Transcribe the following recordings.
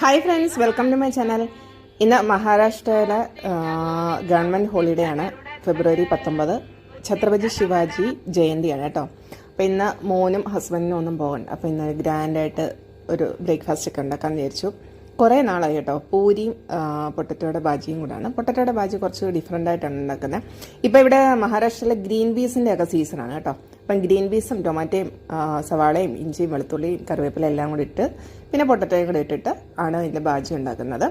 Hi friends, welcome to my channel. ഇന്ന് മഹാരാഷ്ട്രയിലെ government holiday ആണ്. ഫെബ്രുവരി 19 ഛത്രപതി ശിവാജി ജയന്തിയാണ് കേട്ടോ. അപ്പോൾ ഇന്ന് മോനും ഹസ്ബൻഡിനും ഒന്നും പോകണ്ട. അപ്പോൾ ഇന്ന് ഗ്രാൻഡായിട്ട് ഒരു ബ്രേക്ക്ഫാസ്റ്റ് ഒക്കെ ഉണ്ടാക്കാമെന്ന് വിചാരിച്ചു. കുറേ നാളായി കേട്ടോ. പൂരിയും പൊട്ടറ്റോയുടെ ബാജിയും കൂടാണ്. പൊട്ടറ്റോയുടെ ബാജി കുറച്ച് ഡിഫറെൻ്റ് ആയിട്ടാണ് ഉണ്ടാക്കുന്നത്. ഇപ്പോൾ ഇവിടെ മഹാരാഷ്ട്രയിലെ ഗ്രീൻ പീസിൻ്റെ ഒക്കെ സീസണാണ് കേട്ടോ. അപ്പം ഗ്രീൻ പീസും ടൊമാറ്റോയും സവാളയും ഇഞ്ചിയും വെളുത്തുള്ളിയും കറിവേപ്പില എല്ലാം കൂടി ഇട്ട് പിന്നെ പൊട്ടറ്റോയും കൂടി ഇട്ടിട്ട് ആണ് ഇതിൻ്റെ ബാജി ഉണ്ടാക്കുന്നത്.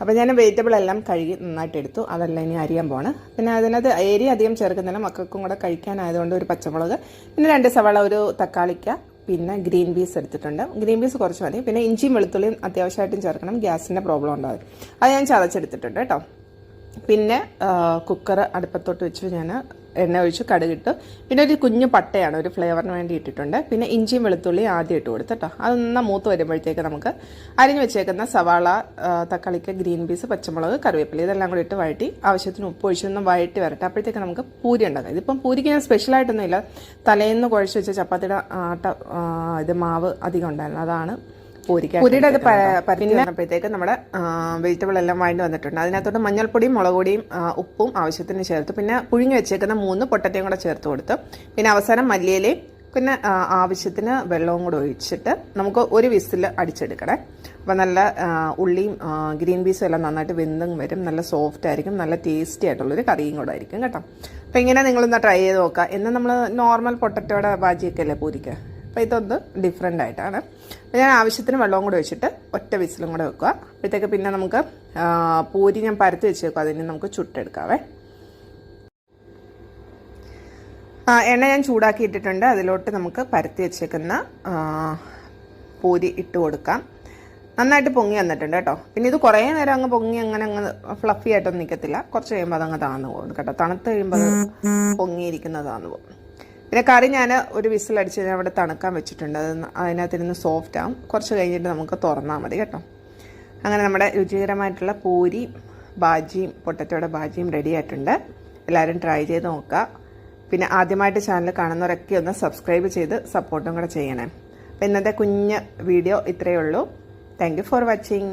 അപ്പോൾ ഞാൻ വെജിറ്റബിൾ എല്ലാം കഴുകി നന്നായിട്ട് എടുത്തു. അതെല്ലാം ഇനി അരിയാൻ പോവാണ്. പിന്നെ അതിനകത്ത് ഏരി അധികം ചേർക്കുന്നില്ല, മക്കൾക്കും കൂടെ കഴിക്കാനായതുകൊണ്ട് ഒരു പച്ചമുളക്, പിന്നെ 2 സവാള, ഒരു തക്കാളിക്ക, പിന്നെ ഗ്രീൻ പീസ് എടുത്തിട്ടുണ്ട്. ഗ്രീൻ പീസ് കുറച്ച് മതി. പിന്നെ ഇഞ്ചിയും വെളുത്തുള്ളിയും അത്യാവശ്യമായിട്ടും ചേർക്കണം, ഗ്യാസിൻ്റെ പ്രോബ്ലം ഉണ്ടാകും. അത് ഞാൻ ചതച്ചെടുത്തിട്ടുണ്ട് കേട്ടോ. പിന്നെ കുക്കർ അടുപ്പത്തോട്ട് വെച്ച് ഞാൻ എണ്ണ ഒഴിച്ച് കടുകിട്ട്, പിന്നെ ഒരു കുഞ്ഞു പട്ടയാണ് ഒരു ഫ്ലേവറിന് വേണ്ടി ഇട്ടിട്ടുണ്ട്. പിന്നെ ഇഞ്ചിയും വെളുത്തുള്ളിയും ആദ്യം ഇട്ട് കൊടുത്ത് കേട്ടോ. അതൊന്ന് മൂത്ത് വരുമ്പോഴത്തേക്ക് നമുക്ക് അരിഞ്ഞു വെച്ചേക്കുന്ന സവാള, തക്കാളിക്ക്, ഗ്രീൻ പീസ്, പച്ചമുളക്, കറിവേപ്പില ഇതെല്ലാം കൂടി ഇട്ട് വഴറ്റി ആവശ്യത്തിന് ഉപ്പ് ഒഴിച്ചൊന്ന് വഴറ്റി വരട്ടെ. അപ്പോഴത്തേക്ക് നമുക്ക് പൂരി ഉണ്ടാക്കാം. ഇതിപ്പം പൂരിക്ക് ഞാൻ സ്പെഷ്യലായിട്ടൊന്നുമില്ല, തലേന്ന് കുഴച്ച് വെച്ച ചപ്പാത്തിയുടെ ഇത് മാവ് അധികം ഉണ്ടായിരുന്നു, അതാണ് പൂരിയുടെ അത് പരത്തി വന്നപ്പോഴത്തേക്ക് നമ്മുടെ വെജിറ്റബിൾ എല്ലാം വഴണ്ടി വന്നിട്ടുണ്ട്. അതിനകത്തോട്ട് മഞ്ഞൾപ്പൊടിയും മുളക് പൊടിയും ഉപ്പും ആവശ്യത്തിന് ചേർത്ത്, പിന്നെ പുഴുങ്ങി വെച്ചേക്കുന്ന 3 പൊട്ടറ്റയും കൂടെ ചേർത്ത് കൊടുത്ത്, പിന്നെ അവസാനം മല്ലിയിലയും പിന്നെ ആവശ്യത്തിന് വെള്ളവും കൂടെ ഒഴിച്ചിട്ട് നമുക്ക് ഒരു വിസിൽ അടിച്ചെടുക്കണേ. അപ്പോൾ നല്ല ഉള്ളിയും ഗ്രീൻ പീസും എല്ലാം നന്നായിട്ട് വെന്തും വരും, നല്ല സോഫ്റ്റ് ആയിരിക്കും, നല്ല ടേസ്റ്റി ആയിട്ടുള്ളൊരു കറിയും കൂടെ ആയിരിക്കും കേട്ടോ. അപ്പോൾ ഇങ്ങനെ നിങ്ങളൊന്ന് ട്രൈ ചെയ്ത് നോക്കുക. എന്ന് നമ്മൾ നോർമൽ പൊട്ടറ്റോയുടെ ബാജിയൊക്കെ അല്ലേ പൂരിക്ക്, അപ്പോൾ ഇതൊന്ന് ഡിഫറെൻ്റ് ആയിട്ടാണ്. അപ്പോൾ ഞാൻ ആവശ്യത്തിന് വെള്ളവും കൂടെ വെച്ചിട്ട് ഒറ്റ വിസിലും കൂടെ വെക്കുക. അപ്പോഴത്തേക്ക് പിന്നെ നമുക്ക് പൂരി ഞാൻ പരത്തി വെച്ചേക്കും, അതിന് നമുക്ക് ചുട്ടെടുക്കാവേ. എണ്ണ ഞാൻ ചൂടാക്കി ഇട്ടിട്ടുണ്ട്. അതിലോട്ട് നമുക്ക് പരത്തി വെച്ചേക്കുന്ന പൂരി ഇട്ട് കൊടുക്കാം. നന്നായിട്ട് പൊങ്ങി വന്നിട്ടുണ്ട് കേട്ടോ. പിന്നെ ഇത് കുറേ നേരം അങ്ങ് പൊങ്ങി അങ്ങനെ ഫ്ലഫി ആയിട്ടൊന്നും നിൽക്കത്തില്ല. കുറച്ച് കഴിയുമ്പോൾ അതങ്ങ് താന്നു പോകും കേട്ടോ. തണുത്ത് കഴിയുമ്പോൾ അത് പൊങ്ങിയിരിക്കുന്നത് താന്നു പോകും. പിന്നെ കറി ഞാൻ ഒരു വിസിലടിച്ച് ഞാൻ അവിടെ തണുക്കാൻ വെച്ചിട്ടുണ്ട്. അതിനകത്തിരുന്ന് സോഫ്റ്റ് ആവും. കുറച്ച് കഴിഞ്ഞിട്ട് നമുക്ക് തുറന്നാൽ മതി കേട്ടോ. അങ്ങനെ നമ്മുടെ രുചികരമായിട്ടുള്ള പൂരി ബാജിയും പൊട്ടറ്റോയുടെ ബാജിയും റെഡി ആയിട്ടുണ്ട്. എല്ലാവരും ട്രൈ ചെയ്ത് നോക്കുക. പിന്നെ ആദ്യമായിട്ട് ചാനൽ കാണുന്നവരൊക്കെ ഒന്ന് സബ്സ്ക്രൈബ് ചെയ്ത് സപ്പോർട്ടും കൂടെ ചെയ്യണേ. അപ്പോൾ ഇന്നത്തെ കുഞ്ഞ് വീഡിയോ ഇത്രയേ ഉള്ളൂ. Thank you for watching.